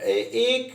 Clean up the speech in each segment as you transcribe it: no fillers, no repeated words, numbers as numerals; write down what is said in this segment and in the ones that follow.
1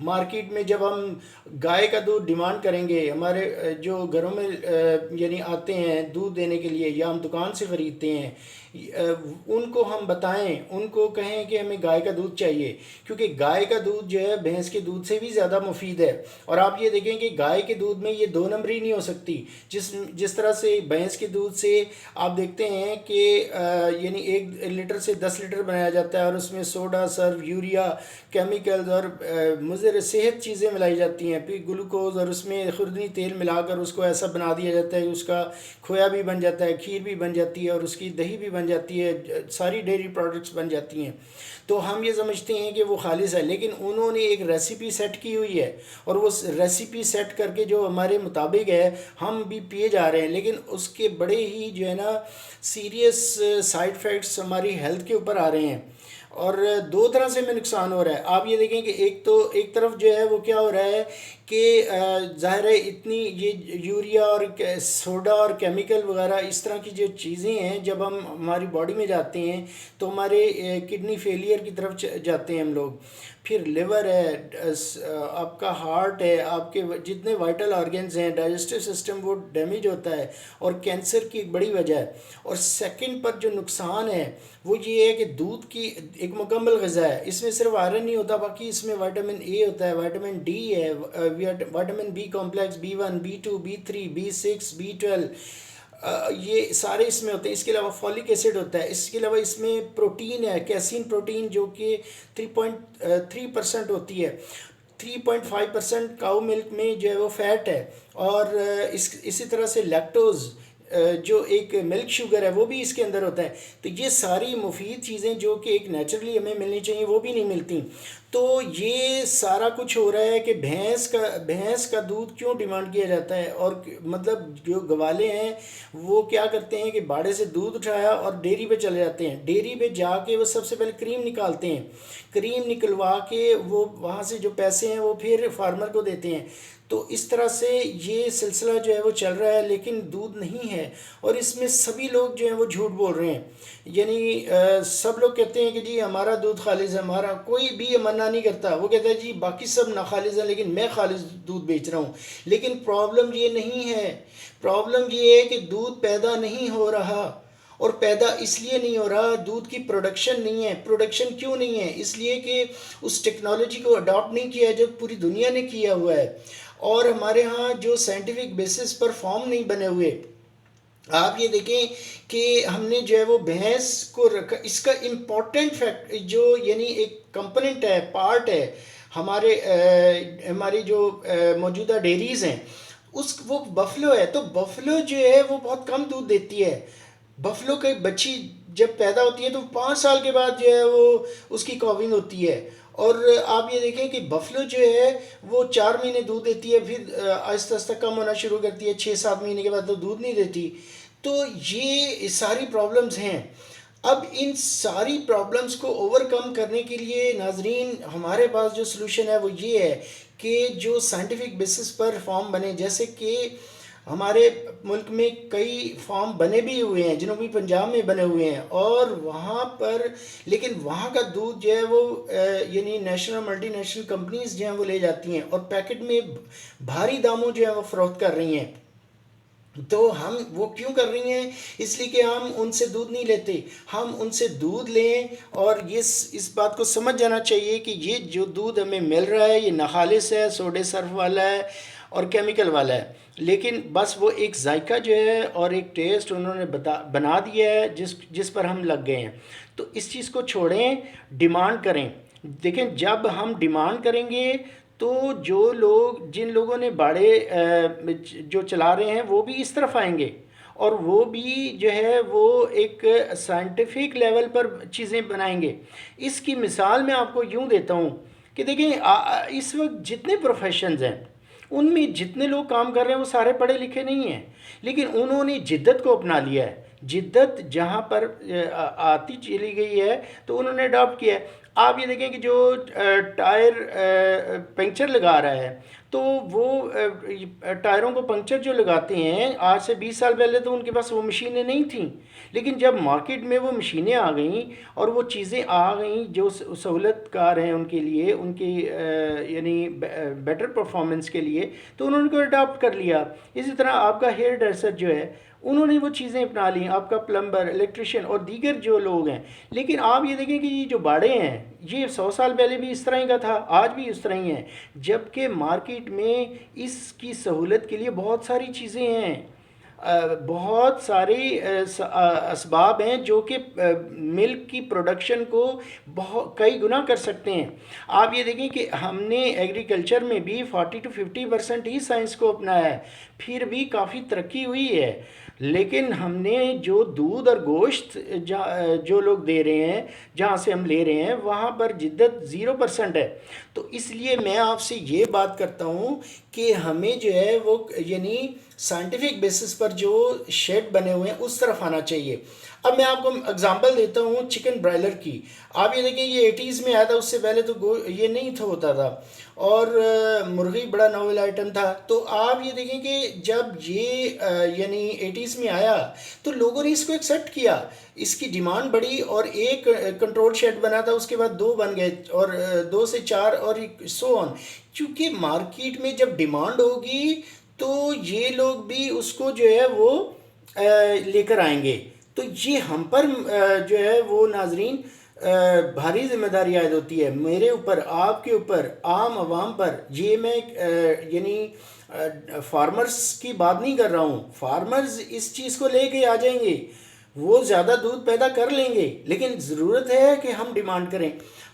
market میں جب ہم گائے کا دودھ ڈیمانڈ کریں گے، ہمارے جو گھروں میں یعنی آتے ہیں دودھ دینے کے لیے یا ہم دکان سے خریدتے ہیں، ان کو ہم بتائیں، ان کو کہیں کہ ہمیں گائے کا دودھ چاہیے، کیونکہ گائے کا دودھ جو ہے بھینس کے دودھ سے بھی زیادہ مفید ہے۔ اور آپ یہ دیکھیں کہ گائے کے دودھ میں یہ دو نمبری نہیں ہو سکتی، جس طرح سے بھینس کے دودھ سے آپ دیکھتے ہیں کہ یعنی 1 لیٹر سے 10 لیٹر بنایا جاتا ہے، اور اس میں سوڈا، سرف، یوریا، کیمیکلز اور مضر صحت چیزیں ملائی جاتی ہیں، پھر گلوکوز، اور اس میں خوردنی تیل ملا کر اس کو ایسا بنا دیا جاتا ہے کہ اس کا کھویا بھی بن جاتا ہے، کھیر بھی بن جاتی ہے، اور اس کی دہی بھی بن جاتی ہے، ساری ڈیری پروڈکٹس بن جاتی ہیں۔ تو ہم یہ سمجھتے ہیں کہ وہ خالص ہے، لیکن انہوں نے ایک ریسیپی سیٹ کی ہوئی ہے، اور وہ ریسیپی سیٹ کر کے جو ہمارے مطابق ہے ہم بھی پیے جا رہے ہیں، لیکن اس کے بڑے ہی جو ہے نا سیریس سائیڈ افیکٹس ہماری ہیلتھ کے اوپر آ رہے ہیں، اور دو طرح سے میں نقصان ہو رہا ہے۔ آپ یہ دیکھیں کہ ایک طرف جو ہے وہ کیا ہو رہا ہے کہ ظاہر ہے اتنی یہ یوریا اور سوڈا اور کیمیکل وغیرہ اس طرح کی جو چیزیں ہیں جب ہم ہماری باڈی میں جاتے ہیں تو ہمارے کڈنی فیلئر کی طرف جاتے ہیں ہم لوگ، پھر لیور ہے، آپ کا ہارٹ ہے، آپ کے جتنے وائٹل آرگنز ہیں، ڈائجسٹو سسٹم وہ ڈیمیج ہوتا ہے، اور کینسر کی ایک بڑی وجہ ہے۔ اور سیکنڈ پر جو نقصان ہے وہ یہ ہے کہ دودھ کی ایک مکمل غذا ہے، اس میں صرف آئرن نہیں ہوتا، باقی اس میں وائٹامن اے ہوتا ہے، وائٹامن ڈی ہے، vitamin B complex, B1، B2، B3، B6، B12، یہ سارے اس میں ہوتے ہیں۔ اس کے علاوہ فولک ایسڈ ہوتا ہے، اس کے علاوہ اس میں پروٹین ہے، کیسین پروٹین، جو کہ 3.3% ہوتی ہے۔ 3.5% کاؤ ملک میں جو ہے وہ فیٹ ہے، اور اسی طرح سے لیکٹوز جو ایک ملک شوگر ہے وہ بھی اس کے اندر ہوتا ہے۔ تو یہ ساری مفید چیزیں جو کہ ایک نیچرلی ہمیں ملنی چاہیے وہ بھی نہیں ملتی۔ تو یہ سارا کچھ ہو رہا ہے کہ بھینس کا دودھ کیوں ڈیمانڈ کیا جاتا ہے، اور مطلب جو گوالے ہیں وہ کیا کرتے ہیں کہ باڑے سے دودھ اٹھایا اور ڈیری پہ چلے جاتے ہیں، ڈیری پہ جا کے وہ سب سے پہلے کریم نکالتے ہیں، کریم نکلوا کے وہ وہاں سے جو پیسے ہیں وہ پھر فارمر کو دیتے ہیں۔ تو اس طرح سے یہ سلسلہ جو ہے وہ چل رہا ہے، لیکن دودھ نہیں ہے، اور اس میں سبھی لوگ جو ہیں وہ جھوٹ بول رہے ہیں۔ یعنی سب لوگ کہتے ہیں کہ جی ہمارا دودھ خالص ہے، ہمارا کوئی بھی منع نہیں کرتا، وہ کہتا ہے جی باقی سب ناخالص ہیں لیکن میں خالص دودھ بیچ رہا ہوں۔ لیکن پرابلم یہ نہیں ہے، پرابلم یہ ہے کہ دودھ پیدا نہیں ہو رہا، اور پیدا اس لیے نہیں ہو رہا، دودھ کی پروڈکشن نہیں ہے۔ پروڈکشن کیوں نہیں ہے؟ اس لیے کہ اس ٹیکنالوجی کو اڈاپٹ نہیں کیا ہے جو پوری دنیا نے کیا ہوا ہے، اور ہمارے ہاں جو سائنٹیفک بیسس پر فارم نہیں بنے ہوئے۔ آپ یہ دیکھیں کہ ہم نے جو ہے وہ بھینس کو رکھا، اس کا امپورٹنٹ فیکٹ جو یعنی ایک کمپوننٹ ہے، پارٹ ہے ہماری جو موجودہ ڈیریز ہیں، وہ بفلو ہے۔ تو بفلو جو ہے وہ بہت کم دودھ دیتی ہے۔ بفلو کی بچی جب پیدا ہوتی ہے تو 5 سال کے بعد جو ہے وہ اس کی کاونگ ہوتی ہے، اور آپ یہ دیکھیں کہ بفلو جو ہے وہ 4 مہینے دودھ دیتی ہے، پھر آہستہ آہستہ کم ہونا شروع کرتی ہے، 6-7 مہینے کے بعد تو دودھ نہیں دیتی۔ تو یہ ساری پرابلمز ہیں۔ اب ان ساری پرابلمز کو اوور کم کرنے کے لیے ناظرین ہمارے پاس جو سلوشن ہے وہ یہ ہے کہ جو سائنٹیفک بیسس پر فارم بنے، جیسے کہ ہمارے ملک میں کئی فارم بنے بھی ہوئے ہیں، جنوبی پنجاب میں بنے ہوئے ہیں، اور وہاں پر لیکن وہاں کا دودھ جو ہے وہ یعنی نیشنل ملٹی نیشنل کمپنیز جو ہیں وہ لے جاتی ہیں، اور پیکٹ میں بھاری داموں جو ہیں وہ فروخت کر رہی ہیں۔ تو ہم وہ کیوں کر رہی ہیں؟ اس لیے کہ ہم ان سے دودھ نہیں لیتے، ہم ان سے دودھ لیں، اور یہ اس بات کو سمجھ جانا چاہیے کہ یہ جو دودھ ہمیں مل رہا ہے یہ ناخالص ہے، سوڈے سرف والا ہے اور کیمیکل والا ہے، لیکن بس وہ ایک ذائقہ جو ہے اور ایک ٹیسٹ انہوں نے بنا دیا ہے جس پر ہم لگ گئے ہیں۔ تو اس چیز کو چھوڑیں، ڈیمانڈ کریں۔ دیکھیں جب ہم ڈیمانڈ کریں گے تو جن لوگوں نے باڑے جو چلا رہے ہیں وہ بھی اس طرف آئیں گے، اور وہ بھی جو ہے وہ ایک سائنٹیفک لیول پر چیزیں بنائیں گے۔ اس کی مثال میں آپ کو یوں دیتا ہوں کہ دیکھیں اس وقت جتنے پروفیشنز ہیں ان میں جتنے لوگ کام کر رہے ہیں وہ سارے پڑھے لکھے نہیں ہیں، لیکن انہوں نے جدت کو اپنا لیا ہے۔ جدت جہاں پر آتی چلی گئی ہے تو انہوں نے اڈاپٹ کیا ہے۔ آپ یہ دیکھیں کہ جو ٹائر پنکچر لگا رہا ہے تو وہ ٹائروں کو پنکچر جو لگاتے ہیں آج سے 20 سال پہلے تو ان کے پاس وہ مشینیں نہیں تھیں، لیکن جب مارکیٹ میں وہ مشینیں آ گئیں اور وہ چیزیں آ گئیں جو سہولت کار ہیں ان کے لیے، ان کی یعنی بیٹر پرفارمنس کے لیے، تو انہوں نے کو اڈاپٹ کر لیا۔ اسی طرح آپ کا ہیئر ڈریسر جو ہے انہوں نے وہ چیزیں اپنا لیں، آپ کا پلمبر، الیکٹریشین اور دیگر جو لوگ ہیں۔ لیکن آپ یہ دیکھیں کہ یہ جو باڑے ہیں یہ 100 سال پہلے بھی اس طرح ہی کا تھا، آج بھی اس طرح ہی ہے، جبکہ مارکیٹ میں اس کی سہولت کے لیے بہت ساری چیزیں ہیں، بہت ساری اسباب ہیں جو کہ ملک کی پروڈکشن کو بہت کئی گنا کر سکتے ہیں۔ آپ یہ دیکھیں کہ ہم نے ایگریکلچر میں بھی 40 to 50% ہی سائنس کو اپنایا ہے، پھر بھی کافی ترقی ہوئی ہے، لیکن ہم نے جو دودھ اور گوشت جو لوگ دے رہے ہیں، جہاں سے ہم لے رہے ہیں، وہاں پر جدت 0% ہے۔ تو اس لیے میں آپ سے یہ بات کرتا ہوں کہ ہمیں جو ہے وہ یعنی سائنٹیفک بیسس پر جو شیڈ بنے ہوئے ہیں اس طرف آنا چاہیے۔ اب میں آپ کو اگزامپل دیتا ہوں چکن برائلر کی۔ آپ یہ دیکھیں یہ 80s میں آیا تھا، اس سے پہلے تو یہ نہیں تھا ہوتا تھا، اور مرغی بڑا ناول آئٹم تھا۔ تو آپ یہ دیکھیں کہ جب یہ یعنی 80s میں آیا تو لوگوں نے اس کو ایکسیپٹ کیا، اس کی ڈیمانڈ بڑھی، اور ایک کنٹرول شیڈ بنا تھا، اس کے بعد 2 بن گئے، اور 2 سے 4 اور سو آن۔ چونکہ مارکیٹ میں جب ڈیمانڈ ہوگی تو یہ لوگ بھی اس کو جو ہے وہ لے کر آئیں گے۔ تو یہ ہم پر جو ہے وہ ناظرین بھاری ذمہ داری عائد ہوتی ہے، میرے اوپر، آپ کے اوپر، عام عوام پر۔ یہ میں یعنی فارمرز کی بات نہیں کر رہا ہوں، فارمرز اس چیز کو لے کے آ جائیں گے، وہ زیادہ دودھ پیدا کر لیں گے، لیکن ضرورت ہے کہ ہم ڈیمانڈ کریں۔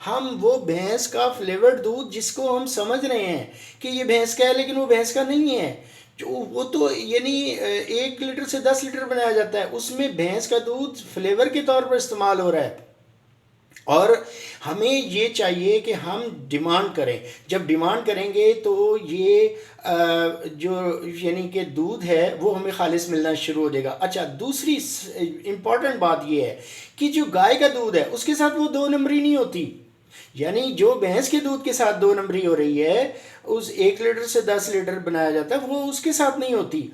ہم وہ بھینس کا فلیورڈ دودھ جس کو ہم سمجھ رہے ہیں کہ یہ بھینس کا ہے لیکن وہ بھینس کا نہیں ہے، جو وہ تو یعنی 1 لیٹر سے 10 لیٹر بنایا جاتا ہے، اس میں بھینس کا دودھ فلیور کے طور پر استعمال ہو رہا ہے۔ اور ہمیں یہ چاہیے کہ ہم ڈیمانڈ کریں، جب ڈیمانڈ کریں گے تو یہ جو یعنی کہ دودھ ہے وہ ہمیں خالص ملنا شروع ہو جائے گا۔ اچھا، دوسری امپورٹنٹ بات یہ ہے کہ جو گائے کا دودھ ہے اس کے ساتھ وہ 2 نمبری نہیں ہوتی، یعنی جو بھینس کے دودھ کے ساتھ 2 نمبری ہو رہی ہے، اس 1 لیٹر سے 10 لیٹر بنایا جاتا ہے، وہ اس کے ساتھ نہیں ہوتی،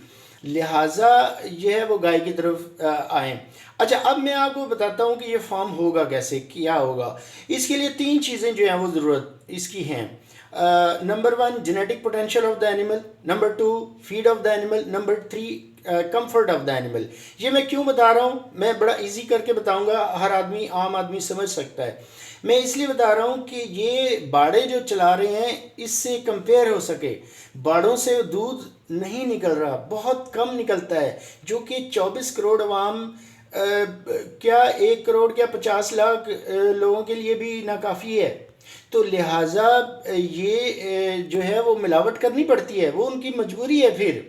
لہٰذا یہ ہے وہ گائے کی طرف آئیں۔ اچھا، اب میں آپ کو بتاتا ہوں کہ یہ فارم ہوگا کیسے، کیا ہوگا۔ اس کے لیے 3 چیزیں جو ہیں وہ ضرورت اس کی ہیں۔ Number 1 genetic potential of the animal, number 2 feed of the animal, number 3 comfort of the animal. یہ میں کیوں بتا رہا ہوں، میں بڑا ایزی کر کے بتاؤں گا، ہر آدمی، عام آدمی سمجھ سکتا ہے۔ میں اس لیے بتا رہا ہوں کہ یہ باڑے جو چلا رہے ہیں اس سے کمپیئر ہو سکے، باڑوں سے دودھ نہیں نکل رہا، بہت کم نکلتا ہے، جو کہ 24 کروڑ عوام کیا 1 کروڑ کیا 50 لاکھ لوگوں کے لیے بھی ناکافی ہے۔ تو لہٰذا یہ جو ہے وہ ملاوٹ کرنی پڑتی ہے، وہ ان کی مجبوری ہے پھر۔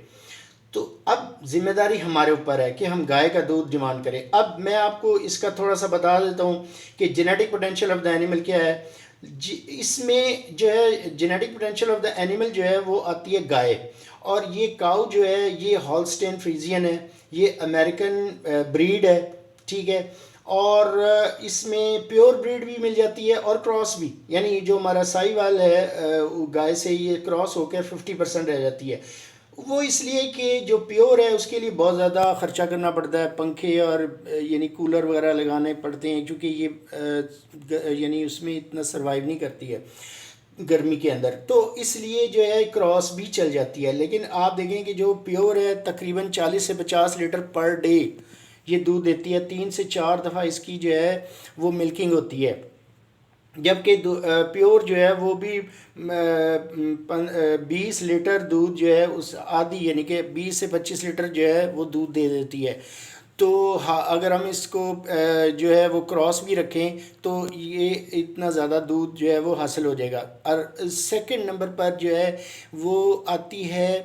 تو اب ذمہ داری ہمارے اوپر ہے کہ ہم گائے کا دودھ ڈیمانڈ کریں۔ اب میں آپ کو اس کا تھوڑا سا بتا دیتا ہوں کہ genetic potential of the animal کیا ہے۔ اس میں جو ہے genetic potential of the animal جو ہے وہ آتی ہے گائے، اور یہ کاؤ جو ہے یہ ہالسٹین فریزین ہے، یہ امریکن بریڈ ہے، ٹھیک ہے، اور اس میں پیور بریڈ بھی مل جاتی ہے اور کراس بھی، یعنی جو ہمارا سائی وال ہے گائے سے یہ کراس ہو کے 50% رہ جاتی ہے۔ وہ اس لیے کہ جو پیور ہے اس کے لیے بہت زیادہ خرچہ کرنا پڑتا ہے، پنکھے اور یعنی کولر وغیرہ لگانے پڑتے ہیں، کیونکہ یہ یعنی اس میں اتنا سروائیو نہیں کرتی ہے گرمی کے اندر، تو اس لیے جو ہے کراس بھی چل جاتی ہے۔ لیکن آپ دیکھیں کہ جو پیور ہے تقریباً 40 سے 50 لیٹر پر ڈے یہ دودھ دیتی ہے، 3 سے 4 دفعہ اس کی جو ہے وہ ملکنگ ہوتی ہے، جبکہ پیور جو ہے وہ بھی 20 لیٹر دودھ جو ہے اس آدھی، یعنی کہ 20 سے 25 لیٹر جو ہے وہ دودھ دے دیتی ہے۔ تو اگر ہم اس کو جو ہے وہ کراس بھی رکھیں تو یہ اتنا زیادہ دودھ جو ہے وہ حاصل ہو جائے گا۔ اور سیکنڈ نمبر پر جو ہے وہ آتی ہے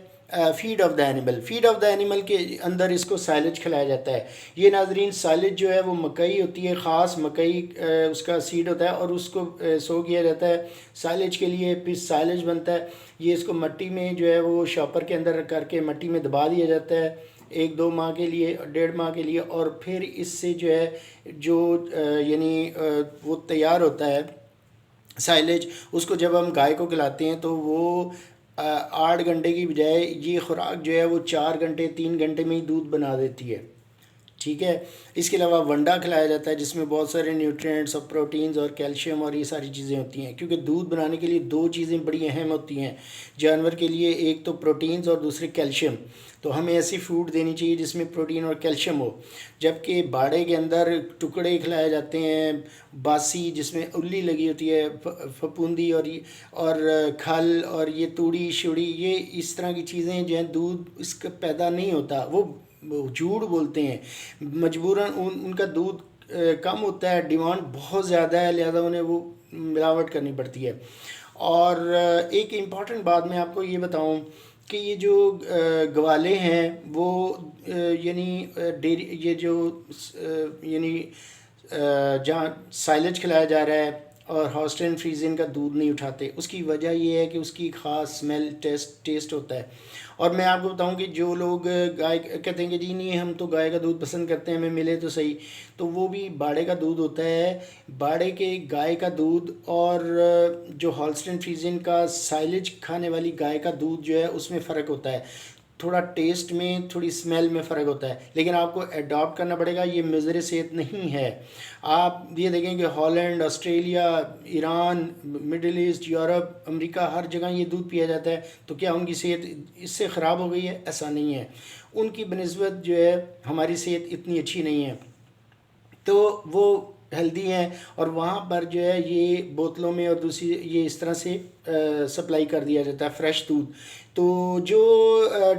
feed of the animal. Feed of the animal کے اندر اس کو سائلج کھلایا جاتا ہے۔ یہ ناظرین سائلج جو ہے وہ مکئی ہوتی ہے، خاص مکئی اس کا سیڈ ہوتا ہے، اور اس کو سو کیا جاتا ہے سائلج کے لیے، پھر سائلج بنتا ہے۔ یہ اس کو مٹی میں جو ہے وہ شاپر کے اندر کر کے مٹی میں دبا دیا جاتا ہے 1-2 ماہ کے لیے، 1.5 ماہ کے لیے، اور پھر اس سے جو ہے جو یعنی وہ تیار ہوتا ہے سائلیج، اس کو جب ہم گائے کو کھلاتے ہیں تو وہ 8 گھنٹے کی بجائے یہ خوراک جو ہے وہ 4 گھنٹے 3 گھنٹے میں ہی دودھ بنا دیتی ہے، ٹھیک ہے۔ اس کے علاوہ ونڈا کھلایا جاتا ہے جس میں بہت سارے نیوٹرینٹس اور پروٹینز اور کیلشیم اور یہ ساری چیزیں ہوتی ہیں، کیونکہ دودھ بنانے کے لیے 2 چیزیں بڑی اہم ہوتی ہیں جانور کے لیے، ایک تو پروٹینز اور دوسرے کیلشیم۔ تو ہمیں ایسی فوڈ دینی چاہیے جس میں پروٹین اور کیلشیم ہو، جبکہ باڑے کے اندر ٹکڑے کھلائے جاتے ہیں باسی، جس میں الی لگی ہوتی ہے، پھپوندی اور کھل اور یہ توڑی شوڑی، یہ اس طرح کی چیزیں جو ہیں دودھ اس کا پیدا نہیں ہوتا، وہ جھوٹ بولتے ہیں مجبوراً، ان کا دودھ کم ہوتا ہے، ڈیمانڈ بہت زیادہ ہے، لہذا انہیں وہ ملاوٹ کرنی پڑتی ہے۔ اور ایک امپورٹنٹ بات میں آپ کو یہ بتاؤں کہ یہ جو گوالے ہیں وہ یعنی ڈیری، یہ جو یعنی جہاں سائلج کھلایا جا رہا ہے اور ہاسٹن فریزن کا دودھ نہیں اٹھاتے، اس کی وجہ یہ ہے کہ اس کی خاص اسمیل ٹیسٹ ہوتا ہے۔ اور میں آپ کو بتاؤں کہ جو لوگ گائے کہتے ہیں کہ جی نہیں ہم تو گائے کا دودھ پسند کرتے ہیں، ہمیں ملے تو صحیح، تو وہ بھی باڑے کا دودھ ہوتا ہے۔ باڑے کے گائے کا دودھ اور جو ہالسٹن فریزن کا سائلج کھانے والی گائے کا دودھ جو ہے اس میں فرق ہوتا ہے، تھوڑا ٹیسٹ میں تھوڑی اسمیل میں فرق ہوتا ہے، لیکن آپ کو اڈاپٹ کرنا پڑے گا، یہ مضر صحت نہیں ہے۔ آپ یہ دیکھیں کہ Holland, Australia, Iran, Middle East, Europe, امریکہ، ہر جگہ یہ دودھ پیا جاتا ہے، تو کیا ان کی صحت اس سے خراب ہو گئی ہے؟ ایسا نہیں ہے، ان کی بنسبت جو ہے ہماری صحت اتنی اچھی نہیں ہے، تو وہ ہیلدی ہیں، اور وہاں پر جو ہے یہ بوتلوں میں اور دوسری یہ اس طرح سے سپلائی کر دیا جاتا ہے فریش دودھ۔ تو جو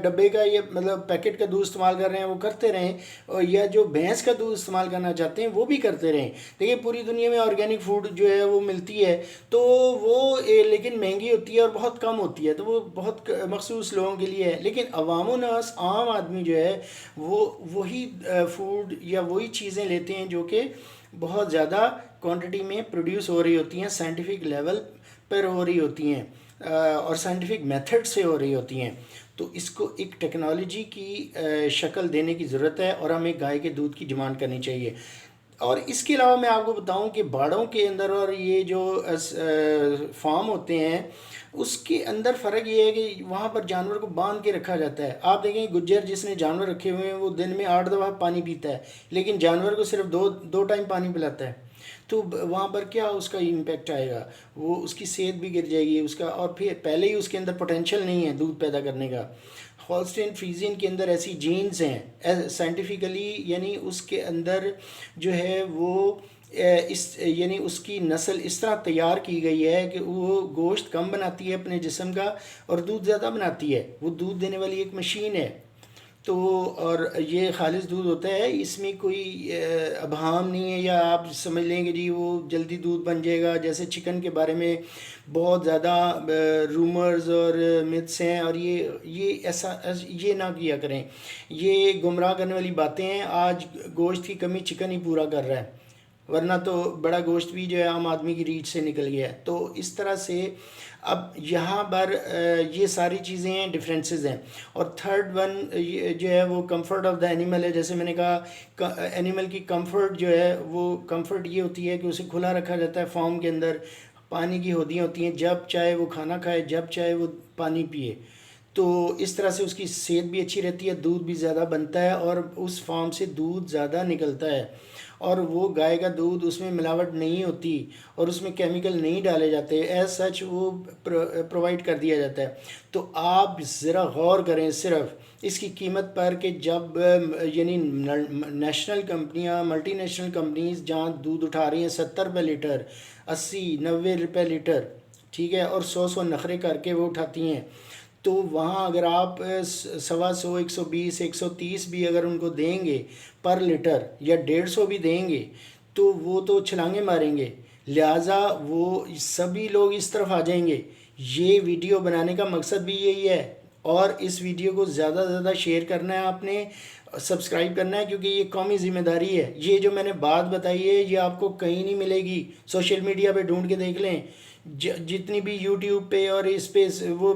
ڈبے کا یہ مطلب پیکٹ کا دودھ استعمال کر رہے ہیں وہ کرتے رہیں، اور یا جو بھینس کا دودھ استعمال کرنا چاہتے ہیں وہ بھی کرتے رہیں۔ دیکھیے پوری دنیا میں آرگینک فوڈ جو ہے وہ ملتی ہے، تو وہ لیکن مہنگی ہوتی ہے اور بہت کم ہوتی ہے، تو وہ بہت مخصوص لوگوں کے لیے ہے، لیکن عوام الناس عام آدمی جو ہے وہ وہی فوڈ یا وہی چیزیں لیتے ہیں جو کہ بہت زیادہ کوانٹٹی میں پروڈیوس ہو رہی ہوتی ہیں، سائنٹیفک لیول پر ہو رہی ہوتی ہیں، اور سائنٹیفک میتھڈ سے ہو رہی ہوتی ہیں۔ تو اس کو ایک ٹیکنالوجی کی شکل دینے کی ضرورت ہے، اور ہمیں گائے کے دودھ کی ڈیمانڈ کرنی چاہیے۔ اور اس کے علاوہ میں آپ کو بتاؤں کہ باڑوں کے اندر اور یہ جو فارم ہوتے ہیں اس کے اندر فرق یہ ہے کہ وہاں پر جانور کو باندھ کے رکھا جاتا ہے۔ آپ دیکھیں گجر جس نے جانور رکھے ہوئے ہیں وہ دن میں 8 دفعہ پانی پیتا ہے، لیکن جانور کو صرف دو ٹائم پانی پلاتا ہے، تو وہاں پر کیا اس کا امپیکٹ آئے گا؟ وہ اس کی صحت بھی گر جائے گی اس کا، اور پھر پہلے ہی اس کے اندر پوٹینشیل نہیں ہے دودھ پیدا کرنے کا۔ ہالسٹین فریزین کے اندر ایسی جینز ہیں سائنٹیفکلی، یعنی اس کے اندر جو ہے وہ یعنی اس کی نسل اس طرح تیار کی گئی ہے کہ وہ گوشت کم بناتی ہے اپنے جسم کا اور دودھ زیادہ بناتی ہے، وہ دودھ دینے والی ایک مشین ہے۔ تو اور یہ خالص دودھ ہوتا ہے، اس میں کوئی ابہام نہیں ہے، یا آپ سمجھ لیں کہ جی وہ جلدی دودھ بن جائے گا، جیسے چکن کے بارے میں بہت زیادہ رومرز اور متس ہیں، اور یہ ایسا یہ نہ کیا کریں، یہ گمراہ کرنے والی باتیں ہیں۔ آج گوشت کی کمی چکن ہی پورا کر رہا ہے، ورنہ تو بڑا گوشت بھی جو ہے عام آدمی کی ریچھ سے نکل گیا ہے۔ تو اس طرح سے اب یہاں پر یہ ساری چیزیں ہیں، ڈفرینسز ہیں۔ اور تھرڈ ون جو ہے وہ کمفرٹ آف دا اینیمل ہے، جیسے میں نے کہا اینیمل کی کمفرٹ جو ہے وہ کمفرٹ یہ ہوتی ہے کہ اسے کھلا رکھا جاتا ہے فارم کے اندر، پانی کی ہودیاں ہوتی ہیں، جب چاہے وہ کھانا کھائے، جب چاہے وہ پانی پیے، تو اس طرح سے اس کی صحت بھی اچھی رہتی ہے، دودھ بھی زیادہ بنتا ہے، اور اس فارم سے دودھ زیادہ نکلتا ہے، اور وہ گائے کا دودھ اس میں ملاوٹ نہیں ہوتی اور اس میں کیمیکل نہیں ڈالے جاتے، ایز سچ وہ پرووائڈ کر دیا جاتا ہے۔ تو آپ ذرا غور کریں صرف اس کی قیمت پر کہ جب یعنی نیشنل کمپنیاں، ملٹی نیشنل کمپنیز جہاں دودھ اٹھا رہی ہیں 70 روپے لیٹر، 80-90 روپے لیٹر، ٹھیک ہے، اور 100 نخرے کر کے وہ اٹھاتی ہیں، تو وہاں اگر آپ 125، 120، 130 بھی اگر ان کو دیں گے پر لیٹر، یا 150 بھی دیں گے، تو وہ تو چھلانگیں ماریں گے، لہٰذا وہ سبھی لوگ اس طرف آ جائیں گے۔ یہ ویڈیو بنانے کا مقصد بھی یہی ہے، اور اس ویڈیو کو زیادہ سے زیادہ شیئر کرنا ہے، آپ نے سبسکرائب کرنا ہے، کیونکہ یہ قومی ذمہ داری ہے۔ یہ جو میں نے بات بتائی ہے یہ آپ کو کہیں نہیں ملے گی، سوشل میڈیا پہ ڈھونڈ کے دیکھ لیں، جتنی بھی یوٹیوب پہ اور اس پہ وہ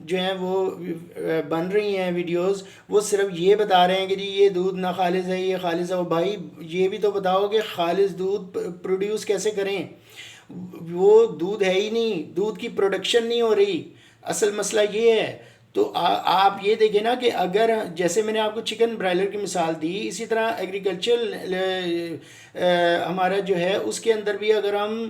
جو ہیں وہ بن رہی ہیں ویڈیوز، وہ صرف یہ بتا رہے ہیں کہ جی یہ دودھ نہ خالص ہے، یہ خالص ہے۔ وہ بھائی یہ بھی تو بتاؤ کہ خالص دودھ پروڈیوس کیسے کریں، وہ دودھ ہے ہی نہیں، دودھ کی پروڈکشن نہیں ہو رہی، اصل مسئلہ یہ ہے۔ تو آپ یہ دیکھیں نا کہ اگر جیسے میں نے آپ کو چکن برائلر کی مثال دی، اسی طرح ایگریکلچر ہمارا جو ہے اس کے اندر بھی اگر ہم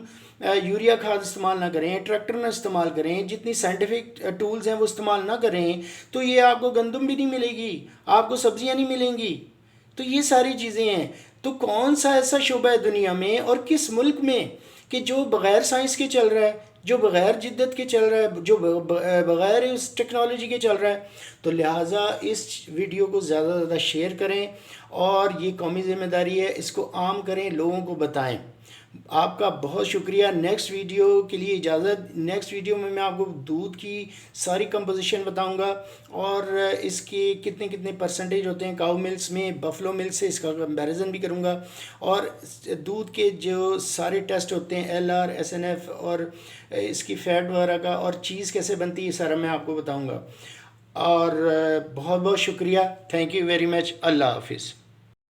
یوریا کھاد استعمال نہ کریں، ٹریکٹر نہ استعمال کریں، جتنی سائنٹیفک ٹولز ہیں وہ استعمال نہ کریں، تو یہ آپ کو گندم بھی نہیں ملے گی، آپ کو سبزیاں نہیں ملیں گی۔ تو یہ ساری چیزیں ہیں۔ تو کون سا ایسا شعبہ ہے دنیا میں اور کس ملک میں کہ جو بغیر سائنس کے چل رہا ہے، جو بغیر جدت کے چل رہا ہے، جو بغیر اس ٹیکنالوجی کے چل رہا ہے؟ تو لہٰذا اس ویڈیو کو زیادہ سے زیادہ شیئر کریں، اور یہ قومی ذمہ داری ہے، اس کو عام کریں، لوگوں کو بتائیں۔ آپ کا بہت شکریہ۔ نیکسٹ ویڈیو کے لیے اجازت۔ نیکسٹ ویڈیو میں آپ کو دودھ کی ساری کمپوزیشن بتاؤں گا، اور اس کے کتنے کتنے پرسنٹیج ہوتے ہیں کاؤ ملکس میں، بفلو ملک سے، اس کا کمپیریزن بھی کروں گا، اور دودھ کے جو سارے ٹیسٹ ہوتے ہیں LR SNF اور اس کی فیٹ وغیرہ کا، اور چیز کیسے بنتی ہے، یہ سارا میں آپ کو بتاؤں گا۔ اور بہت بہت شکریہ، تھینک یو ویری مچ، اللہ حافظ۔